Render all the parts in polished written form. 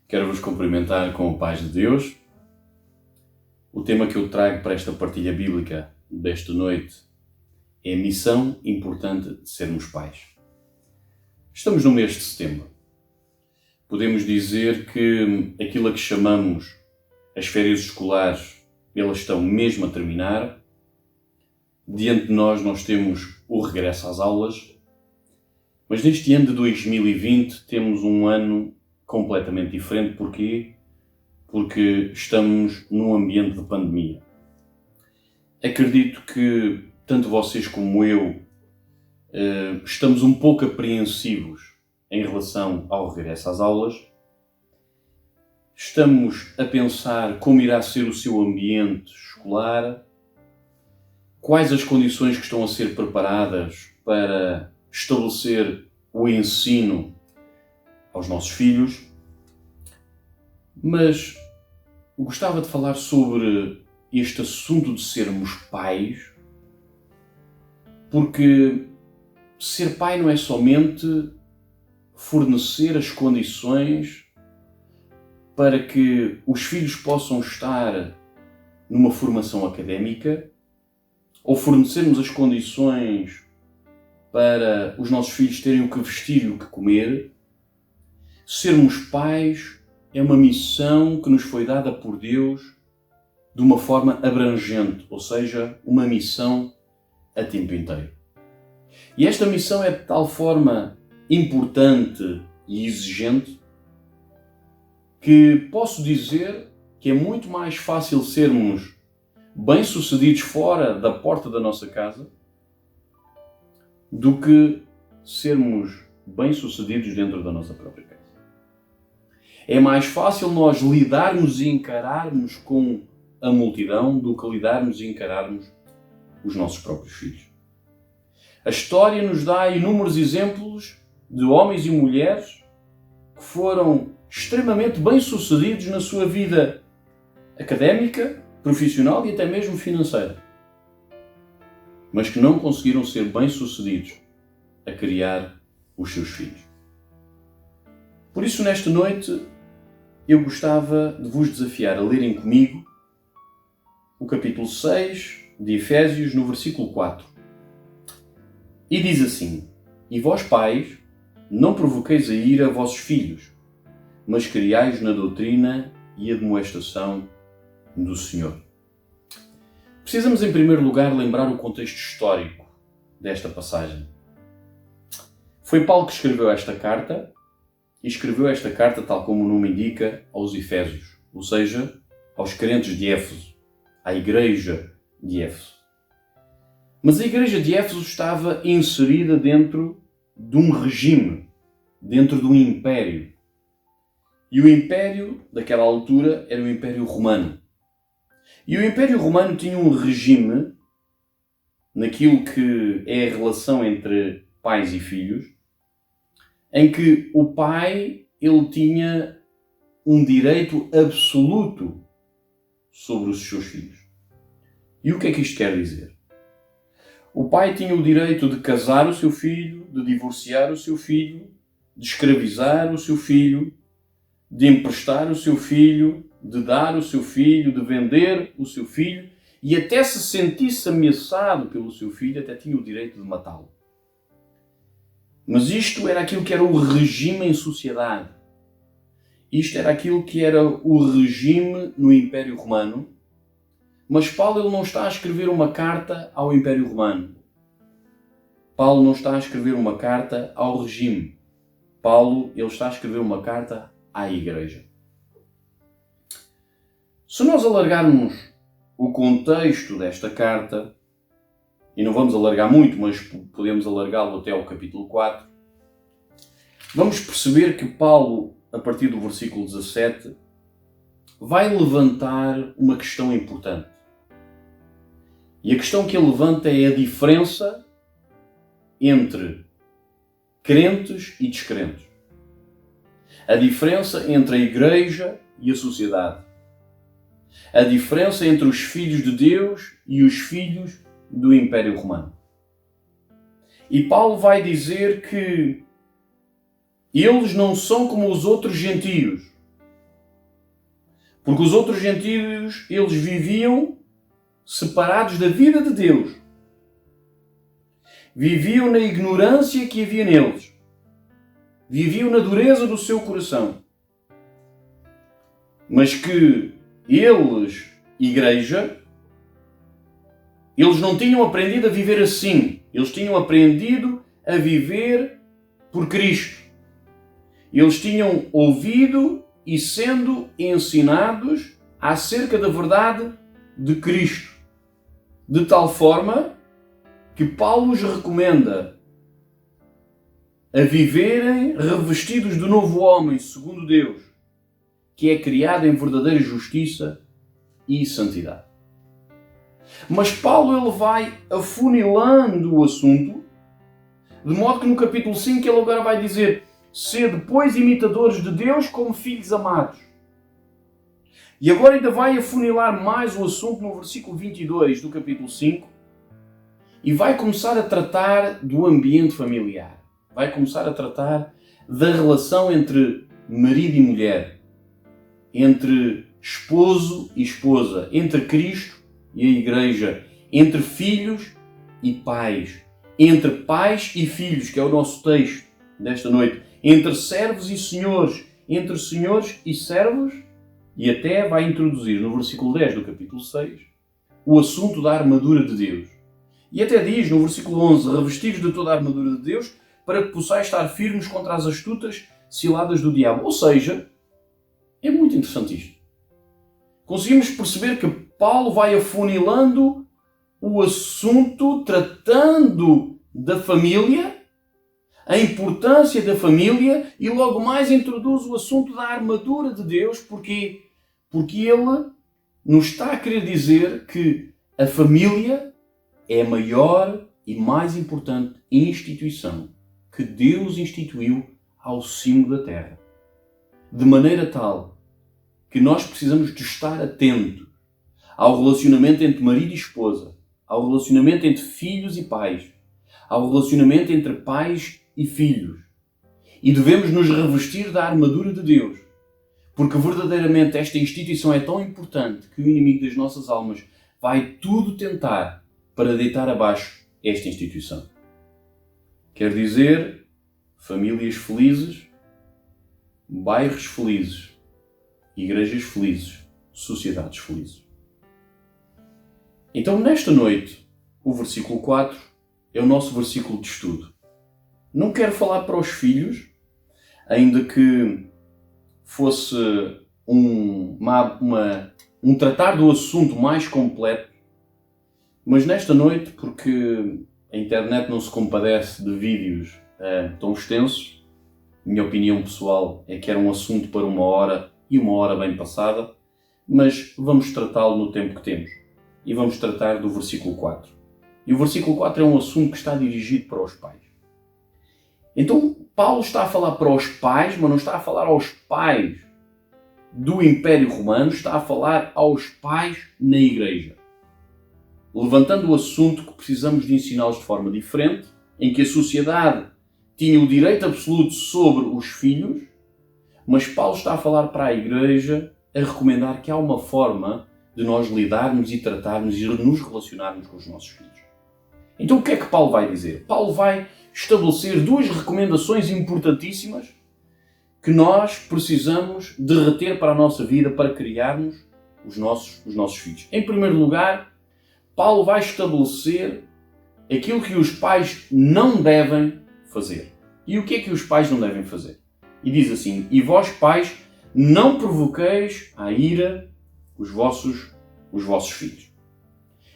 Quero vos cumprimentar com a paz de Deus. O tema que eu trago para esta partilha bíblica desta noite é a missão importante de sermos pais. Estamos no mês de setembro. Podemos dizer que aquilo a que chamamos as férias escolares, elas estão mesmo a terminar. Diante de nós temos o regresso às aulas. Mas neste ano de 2020 temos um ano completamente diferente. Porquê? Porque estamos num ambiente de pandemia. Acredito que tanto vocês como eu estamos um pouco apreensivos em relação ao regresso às aulas. Estamos a pensar como irá ser o seu ambiente escolar, quais as condições que estão a ser preparadas para estabelecer o ensino aos nossos filhos. Mas gostava de falar sobre este assunto de sermos pais, porque ser pai não é somente fornecer as condições para que os filhos possam estar numa formação académica, ou fornecermos as condições para os nossos filhos terem o que vestir e o que comer. Sermos pais é uma missão que nos foi dada por Deus de uma forma abrangente, ou seja, uma missão a tempo inteiro. E esta missão é de tal forma importante e exigente que posso dizer que é muito mais fácil sermos bem-sucedidos fora da porta da nossa casa do que sermos bem-sucedidos dentro da nossa própria casa. É mais fácil nós lidarmos e encararmos com a multidão do que lidarmos e encararmos os nossos próprios filhos. A história nos dá inúmeros exemplos de homens e mulheres que foram extremamente bem-sucedidos na sua vida académica, profissional e até mesmo financeira, mas que não conseguiram ser bem-sucedidos a criar os seus filhos. Por isso, nesta noite, eu gostava de vos desafiar a lerem comigo o capítulo 6 de Efésios, no versículo 4. E diz assim: E vós, pais, não provoqueis a ira a vossos filhos, mas criai-os na doutrina e admoestação do Senhor. Precisamos, em primeiro lugar, lembrar o contexto histórico desta passagem. Foi Paulo que escreveu esta carta, e escreveu esta carta, tal como o nome indica, aos Efésios, ou seja, aos crentes de Éfeso, à igreja de Éfeso. Mas a igreja de Éfeso estava inserida dentro de um regime, dentro de um império. E o império daquela altura era o Império Romano. E o Império Romano tinha um regime naquilo que é a relação entre pais e filhos, em que o pai ele tinha um direito absoluto sobre os seus filhos. E o que é que isto quer dizer? O pai tinha o direito de casar o seu filho, de divorciar o seu filho, de escravizar o seu filho, de emprestar o seu filho, de dar o seu filho, de vender o seu filho, e até se sentisse ameaçado pelo seu filho, até tinha o direito de matá-lo. Mas isto era aquilo que era o regime em sociedade. Isto era aquilo que era o regime no Império Romano. Mas Paulo ele não está a escrever uma carta ao Império Romano. Paulo não está a escrever uma carta ao regime. Paulo ele está a escrever uma carta à igreja. Se nós alargarmos o contexto desta carta, e não vamos alargar muito, mas podemos alargá-lo até ao capítulo 4, vamos perceber que Paulo, a partir do versículo 17, vai levantar uma questão importante. E a questão que ele levanta é a diferença entre crentes e descrentes. A diferença entre a igreja e a sociedade. A diferença entre os filhos de Deus e os filhos do Império Romano. E Paulo vai dizer que eles não são como os outros gentios, Porque os outros gentios, eles viviam separados da vida de Deus. Viviam na ignorância que havia neles. Viviam na dureza do seu coração. Mas que eles, igreja, eles não tinham aprendido a viver assim. Eles tinham aprendido a viver por Cristo. Eles tinham ouvido e sendo ensinados acerca da verdade de Cristo. De tal forma que Paulo os recomenda a viverem revestidos do novo homem, segundo Deus, que é criado em verdadeira justiça e santidade. Mas Paulo ele vai afunilando o assunto, de modo que no capítulo 5 ele agora vai dizer: sede, pois, imitadores de Deus como filhos amados. E agora ainda vai afunilar mais o assunto no versículo 22 do capítulo 5 e vai começar a tratar do ambiente familiar. Vai começar a tratar da relação entre marido e mulher, entre esposo e esposa, entre Cristo e a Igreja, entre filhos e pais, entre pais e filhos, que é o nosso texto desta noite, entre servos e senhores, entre senhores e servos, e até vai introduzir no versículo 10 do capítulo 6 o assunto da armadura de Deus. E até diz no versículo 11, revestidos de toda a armadura de Deus, para que possais estar firmes contra as astutas ciladas do diabo. Ou seja, é muito interessante isto. Conseguimos perceber que Paulo vai afunilando o assunto, tratando da família, a importância da família, e logo mais introduz o assunto da armadura de Deus. Porquê? Porque ele nos está a querer dizer que a família é a maior e mais importante instituição que Deus instituiu ao cimo da terra. De maneira tal que nós precisamos de estar atentos ao relacionamento entre marido e esposa, ao relacionamento entre filhos e pais, ao relacionamento entre pais e filhos. E devemos nos revestir da armadura de Deus, porque verdadeiramente esta instituição é tão importante que o inimigo das nossas almas vai tudo tentar para deitar abaixo esta instituição. Quer dizer, famílias felizes, bairros felizes, igrejas felizes, sociedades felizes. Então, nesta noite, o versículo 4 é o nosso versículo de estudo. Não quero falar para os filhos, ainda que fosse um tratar do assunto mais completo, mas nesta noite, porque a internet não se compadece de vídeos tão extensos, minha opinião pessoal é que era um assunto para 1 hora e 1 hora bem passada, mas vamos tratá-lo no tempo que temos. E vamos tratar do versículo 4. E o versículo 4 é um assunto que está dirigido para os pais. Então, Paulo está a falar para os pais, mas não está a falar aos pais do Império Romano, está a falar aos pais na Igreja. Levantando o assunto que precisamos de ensiná-los de forma diferente, em que a sociedade tinha o direito absoluto sobre os filhos, mas Paulo está a falar para a Igreja a recomendar que há uma forma de nós lidarmos e tratarmos e nos relacionarmos com os nossos filhos. Então o que é que Paulo vai dizer? Paulo vai estabelecer 2 recomendações importantíssimas que nós precisamos de reter para a nossa vida para criarmos os nossos filhos. Em primeiro lugar, Paulo vai estabelecer aquilo que os pais não devem fazer. E o que é que os pais não devem fazer? E diz assim: e vós pais não provoqueis à ira os vossos filhos.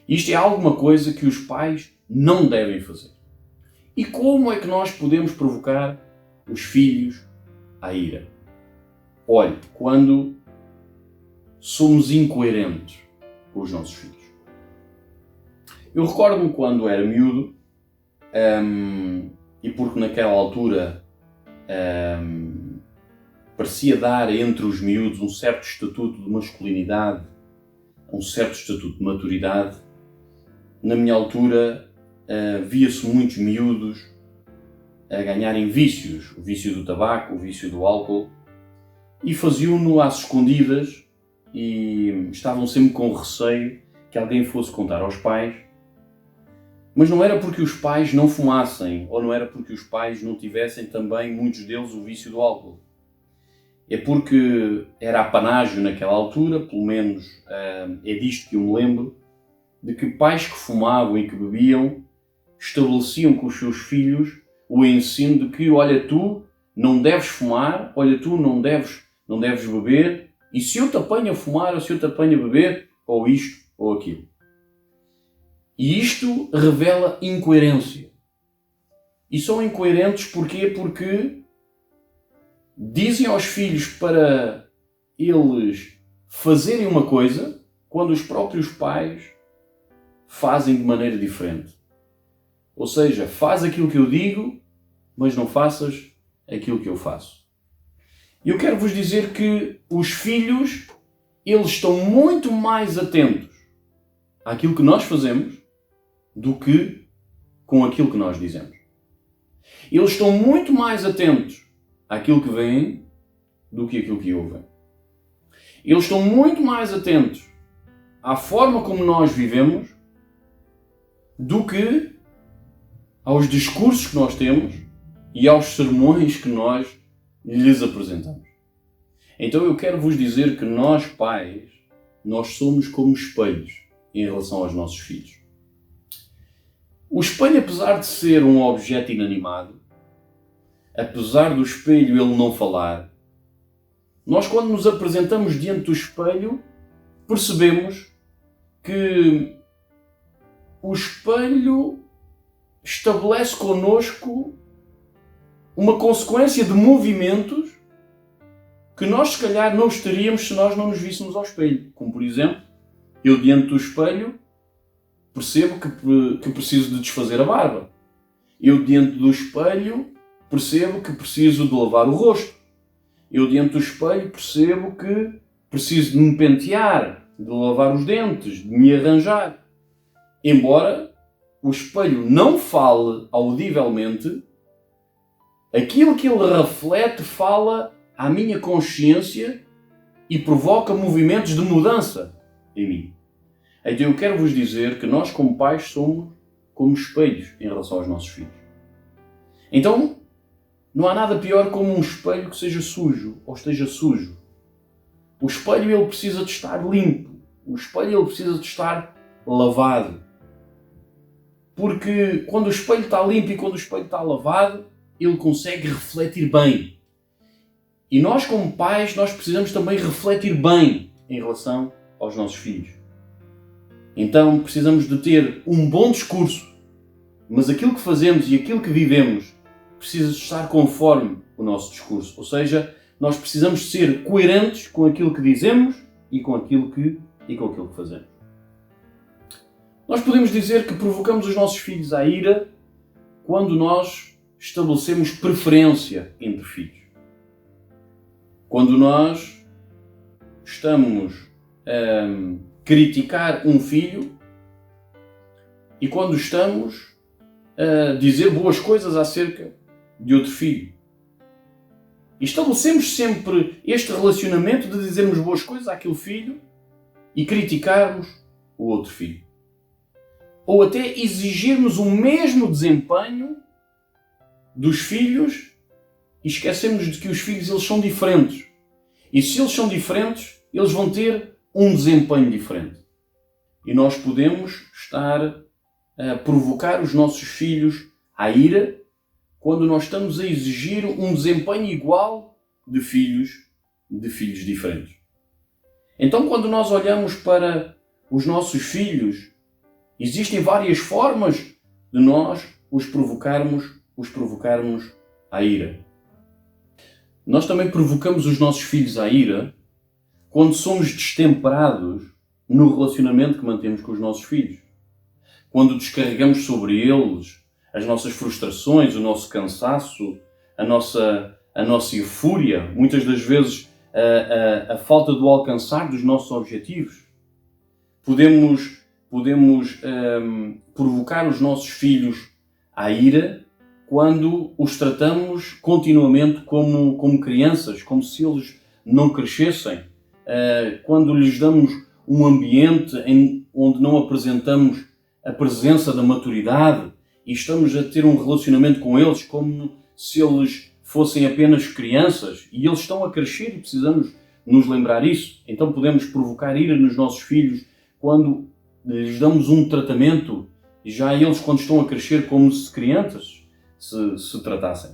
Isto é alguma coisa que os pais não devem fazer. E como é que nós podemos provocar os filhos à ira? Olhe, quando somos incoerentes com os nossos filhos. Eu recordo-me quando era miúdo, e porque naquela altura parecia dar entre os miúdos um certo estatuto de masculinidade, um certo estatuto de maturidade. Na minha altura, via-se muitos miúdos a ganharem vícios, o vício do tabaco, o vício do álcool, e faziam-no às escondidas e estavam sempre com receio que alguém fosse contar aos pais. Mas não era porque os pais não fumassem, ou não era porque os pais não tivessem também, muitos deles, o vício do álcool. É porque era apanágio naquela altura, pelo menos é disto que eu me lembro, de que pais que fumavam e que bebiam estabeleciam com os seus filhos o ensino de que, olha, tu não deves fumar, olha, tu não deves beber, e se eu te apanho a fumar ou se eu te apanho a beber, ou isto ou aquilo. E isto revela incoerência. E são incoerentes porquê? Porque dizem aos filhos para eles fazerem uma coisa quando os próprios pais fazem de maneira diferente. Ou seja, faz aquilo que eu digo, mas não faças aquilo que eu faço. E eu quero vos dizer que os filhos, eles estão muito mais atentos àquilo que nós fazemos do que com aquilo que nós dizemos. Eles estão muito mais atentos àquilo que veem do que aquilo que ouvem. Eles estão muito mais atentos à forma como nós vivemos do que aos discursos que nós temos e aos sermões que nós lhes apresentamos. Então eu quero vos dizer que nós, pais, nós somos como espelhos em relação aos nossos filhos. O espelho, apesar de ser um objeto inanimado, apesar do espelho ele não falar, nós quando nos apresentamos diante do espelho, percebemos que o espelho estabelece connosco uma consequência de movimentos que nós se calhar não estaríamos se nós não nos víssemos ao espelho. Como por exemplo, eu diante do espelho percebo que preciso de desfazer a barba. Eu diante do espelho percebo que preciso de lavar o rosto. Eu diante do espelho percebo que preciso de me pentear, de lavar os dentes, de me arranjar. Embora o espelho não fale audivelmente, aquilo que ele reflete fala à minha consciência e provoca movimentos de mudança em mim. Então eu quero vos dizer que nós como pais somos como espelhos em relação aos nossos filhos. Então, não há nada pior como um espelho que seja sujo ou esteja sujo. O espelho ele precisa de estar limpo. O espelho ele precisa de estar lavado. Porque quando o espelho está limpo e quando o espelho está lavado, ele consegue refletir bem. E nós como pais, nós precisamos também refletir bem em relação aos nossos filhos. Então precisamos de ter um bom discurso, mas aquilo que fazemos e aquilo que vivemos precisa estar conforme o nosso discurso. Ou seja, nós precisamos ser coerentes com aquilo que dizemos e com aquilo que fazemos. Nós podemos dizer que provocamos os nossos filhos à ira quando nós estabelecemos preferência entre filhos. Quando nós estamos a criticar um filho e quando estamos a dizer boas coisas acerca de outro filho. E estabelecemos sempre este relacionamento de dizermos boas coisas àquele filho e criticarmos o outro filho. Ou até exigirmos o mesmo desempenho dos filhos e esquecemos de que os filhos eles são diferentes. E se eles são diferentes, eles vão ter um desempenho diferente. E nós podemos estar a provocar os nossos filhos à ira quando nós estamos a exigir um desempenho igual de filhos diferentes. Então, quando nós olhamos para os nossos filhos, existem várias formas de nós os provocarmos à ira. Nós também provocamos os nossos filhos à ira quando somos destemperados no relacionamento que mantemos com os nossos filhos. Quando descarregamos sobre eles as nossas frustrações, o nosso cansaço, a nossa fúria, muitas das vezes a falta do alcançar dos nossos objetivos. Podemos provocar os nossos filhos à ira quando os tratamos continuamente como crianças, como se eles não crescessem, quando lhes damos um ambiente onde não apresentamos a presença da maturidade e estamos a ter um relacionamento com eles como se eles fossem apenas crianças, e eles estão a crescer e precisamos nos lembrar isso. Então podemos provocar ira nos nossos filhos quando lhes damos um tratamento, e já eles, quando estão a crescer, como se crianças se tratassem.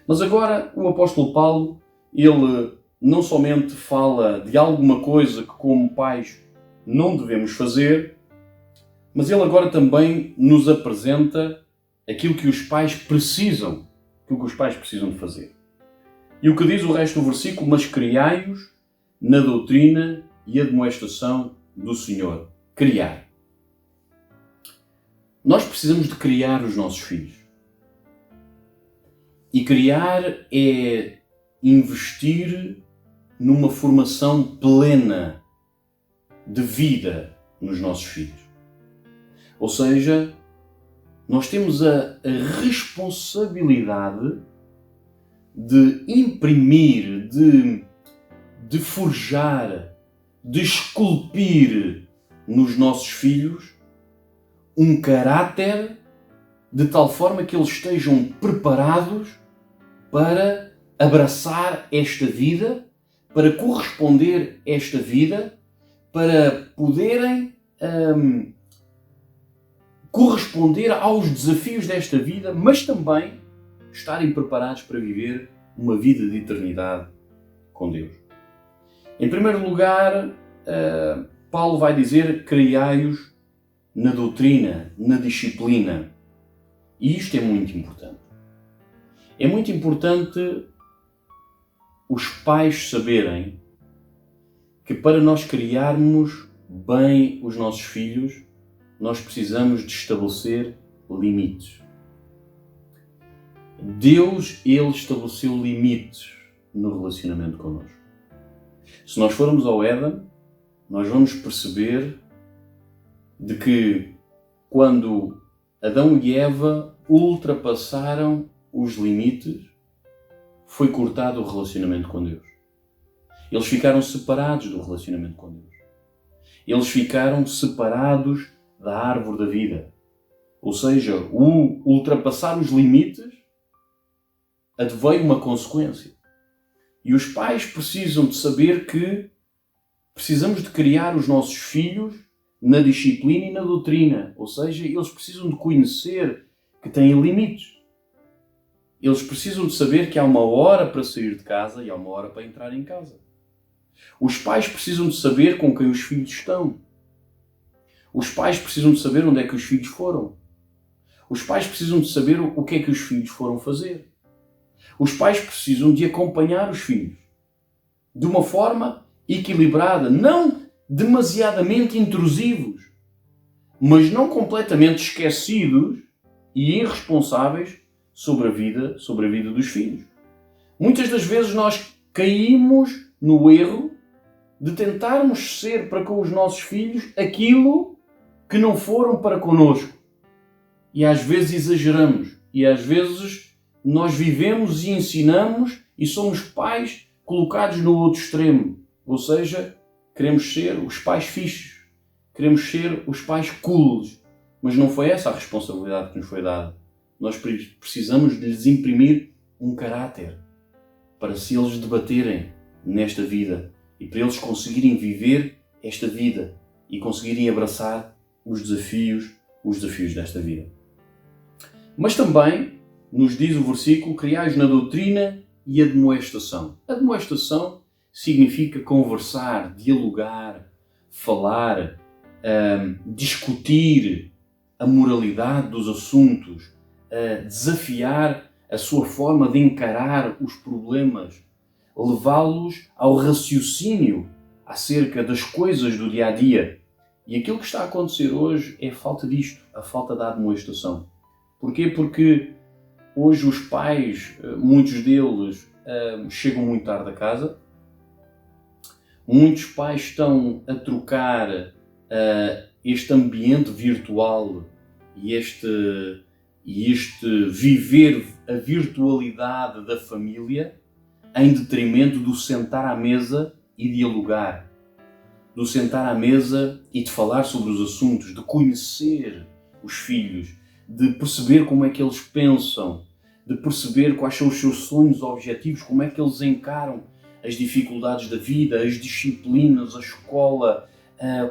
Mas agora o apóstolo Paulo, ele não somente fala de alguma coisa que como pais não devemos fazer, mas ele agora também nos apresenta aquilo que os pais precisam, de fazer. E o que diz o resto do versículo? Mas criai-os na doutrina e admoestação do Senhor. Criar. Nós precisamos de criar os nossos filhos. E criar é investir numa formação plena de vida nos nossos filhos. Ou seja, nós temos a responsabilidade de imprimir, de forjar, de esculpir nos nossos filhos um caráter de tal forma que eles estejam preparados para abraçar esta vida, para corresponder a esta vida, para poderem corresponder aos desafios desta vida, mas também estarem preparados para viver uma vida de eternidade com Deus. Em primeiro lugar, Paulo vai dizer: criai-os na doutrina, na disciplina. E isto é muito importante. É muito importante os pais saberem que para nós criarmos bem os nossos filhos, nós precisamos de estabelecer limites. Deus, Ele estabeleceu limites no relacionamento connosco. Se nós formos ao Éden, nós vamos perceber de que quando Adão e Eva ultrapassaram os limites, foi cortado o relacionamento com Deus. Eles ficaram separados do relacionamento com Deus. Eles ficaram separados da árvore da vida. Ou seja, o ultrapassar os limites adveio uma consequência. E os pais precisam de saber que precisamos de criar os nossos filhos na disciplina e na doutrina. Ou seja, eles precisam de conhecer que têm limites. Eles precisam de saber que há uma hora para sair de casa e há uma hora para entrar em casa. Os pais precisam de saber com quem os filhos estão. Os pais precisam de saber onde é que os filhos foram. Os pais precisam de saber o que é que os filhos foram fazer. Os pais precisam de acompanhar os filhos de uma forma equilibrada, não demasiadamente intrusivos, mas não completamente esquecidos e irresponsáveis sobre a vida dos filhos. Muitas das vezes nós caímos no erro de tentarmos ser para com os nossos filhos aquilo que não foram para connosco. E às vezes exageramos. E às vezes nós vivemos e ensinamos e somos pais colocados no outro extremo. Ou seja, queremos ser os pais fixos. Queremos ser os pais cools. Mas não foi essa a responsabilidade que nos foi dada. Nós precisamos de lhes imprimir um caráter para se eles debaterem nesta vida e para eles conseguirem viver esta vida e conseguirem abraçar os desafios desta vida. Mas também nos diz o versículo: criais na doutrina e admoestação. Admoestação significa conversar, dialogar, falar, discutir a moralidade dos assuntos, desafiar a sua forma de encarar os problemas, levá-los ao raciocínio acerca das coisas do dia a dia. E aquilo que está a acontecer hoje é a falta disto, a falta da admoestação. Porquê? Porque hoje os pais, muitos deles, chegam muito tarde a casa. Muitos pais estão a trocar este ambiente virtual e este viver a virtualidade da família em detrimento do sentar à mesa e dialogar, do sentar à mesa e de falar sobre os assuntos, de conhecer os filhos, de perceber como é que eles pensam, de perceber quais são os seus sonhos, objetivos, como é que eles encaram as dificuldades da vida, as disciplinas, a escola,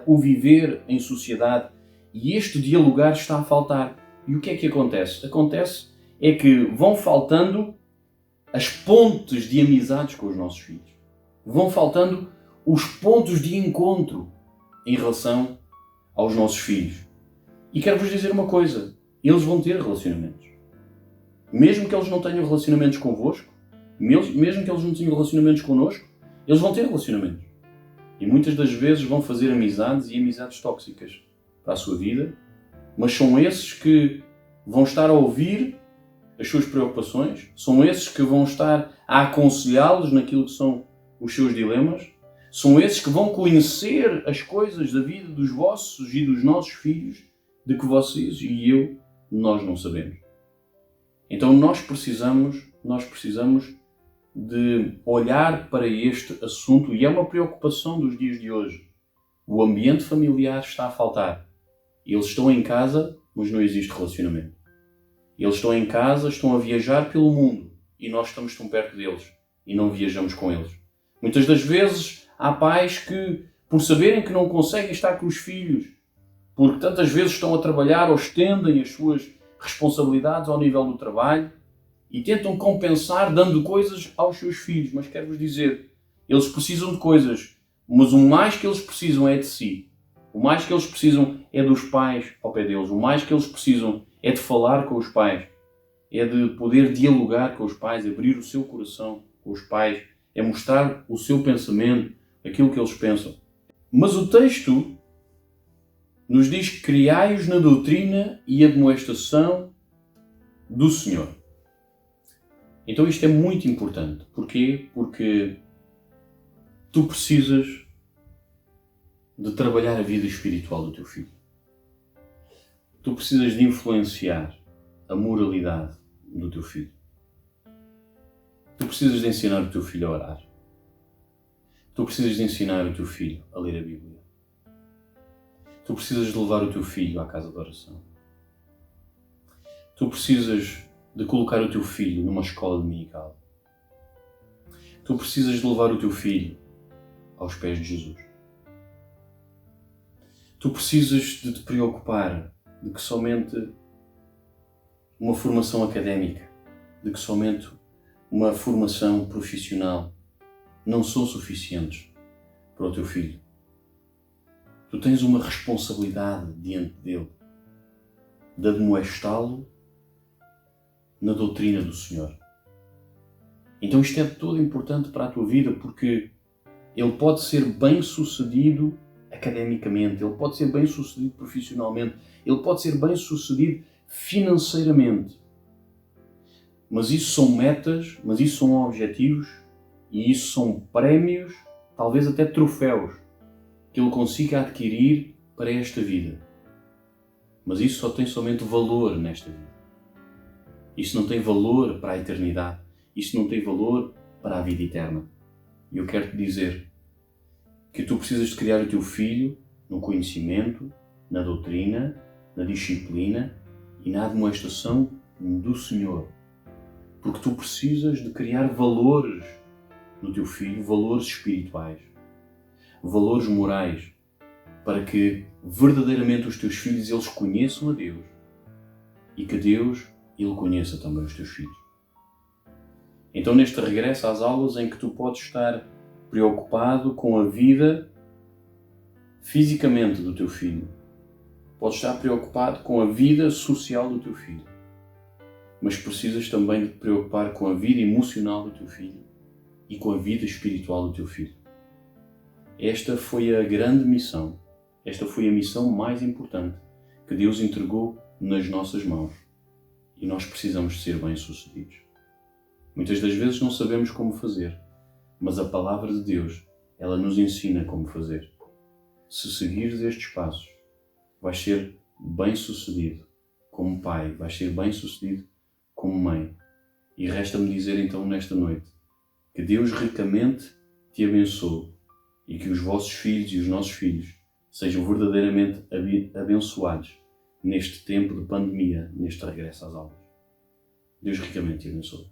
o viver em sociedade. E este dialogar está a faltar. E o que é que acontece? Acontece é que vão faltando as pontes de amizades com os nossos filhos. Vão faltando os pontos de encontro em relação aos nossos filhos. E quero-vos dizer uma coisa, eles vão ter relacionamentos. Mesmo que eles não tenham relacionamentos convosco, mesmo que eles não tenham relacionamentos connosco, eles vão ter relacionamentos. E muitas das vezes vão fazer amizades e amizades tóxicas para a sua vida, mas são esses que vão estar a ouvir as suas preocupações, são esses que vão estar a aconselhá-los naquilo que são os seus dilemas, são esses que vão conhecer as coisas da vida dos vossos e dos nossos filhos, de que vocês e nós não sabemos. Então nós precisamos de olhar para este assunto, e é uma preocupação dos dias de hoje. O ambiente familiar está a faltar. Eles estão em casa, mas não existe relacionamento. Eles estão em casa, estão a viajar pelo mundo, e nós estamos tão perto deles e não viajamos com eles. Muitas das vezes há pais que, por saberem que não conseguem estar com os filhos, porque tantas vezes estão a trabalhar ou estendem as suas responsabilidades ao nível do trabalho e tentam compensar dando coisas aos seus filhos. Mas quero-vos dizer, eles precisam de coisas, mas o mais que eles precisam é de si. O mais que eles precisam é dos pais ao pé deles. O mais que eles precisam é de falar com os pais. É de poder dialogar com os pais, abrir o seu coração com os pais. É mostrar o seu pensamento, aquilo que eles pensam. Mas o texto nos diz que criai-os na doutrina e admoestação do Senhor. Então isto é muito importante. Porquê? Porque tu precisas de trabalhar a vida espiritual do teu filho. Tu precisas de influenciar a moralidade do teu filho. Tu precisas de ensinar o teu filho a orar. Tu precisas de ensinar o teu filho a ler a Bíblia. Tu precisas de levar o teu filho à casa de oração. Tu precisas de colocar o teu filho numa escola dominical. Tu precisas de levar o teu filho aos pés de Jesus. Tu precisas de te preocupar de que somente uma formação académica, de que somente uma formação profissional não são suficientes para o teu filho. Tu tens uma responsabilidade diante dele de admoestá-lo na doutrina do Senhor. Então isto é de todo importante para a tua vida, porque ele pode ser bem sucedido academicamente, ele pode ser bem sucedido profissionalmente, ele pode ser bem sucedido financeiramente. Mas isso são metas, mas isso são objetivos e isso são prémios, talvez até troféus, que ele consiga adquirir para esta vida. Mas isso só tem somente valor nesta vida. Isso não tem valor para a eternidade. Isso não tem valor para a vida eterna. E eu quero te dizer que tu precisas de criar o teu filho no conhecimento, na doutrina, na disciplina e na admoestação do Senhor. Porque tu precisas de criar valores no teu filho, valores espirituais, valores morais, para que verdadeiramente os teus filhos eles conheçam a Deus e que Deus ele conheça também os teus filhos. Então neste regresso às aulas em que tu podes estar preocupado com a vida fisicamente do teu filho, podes estar preocupado com a vida social do teu filho, mas precisas também de te preocupar com a vida emocional do teu filho e com a vida espiritual do teu filho. Esta foi a grande missão, esta foi a missão mais importante que Deus entregou nas nossas mãos e nós precisamos de ser bem-sucedidos. Muitas das vezes não sabemos como fazer, mas a palavra de Deus, ela nos ensina como fazer. Se seguires estes passos, vais ser bem-sucedido como pai, vais ser bem-sucedido como mãe. E resta-me dizer então nesta noite que Deus ricamente te abençoe e que os vossos filhos e os nossos filhos sejam verdadeiramente abençoados neste tempo de pandemia, neste regresso às aulas. Deus ricamente te abençoe.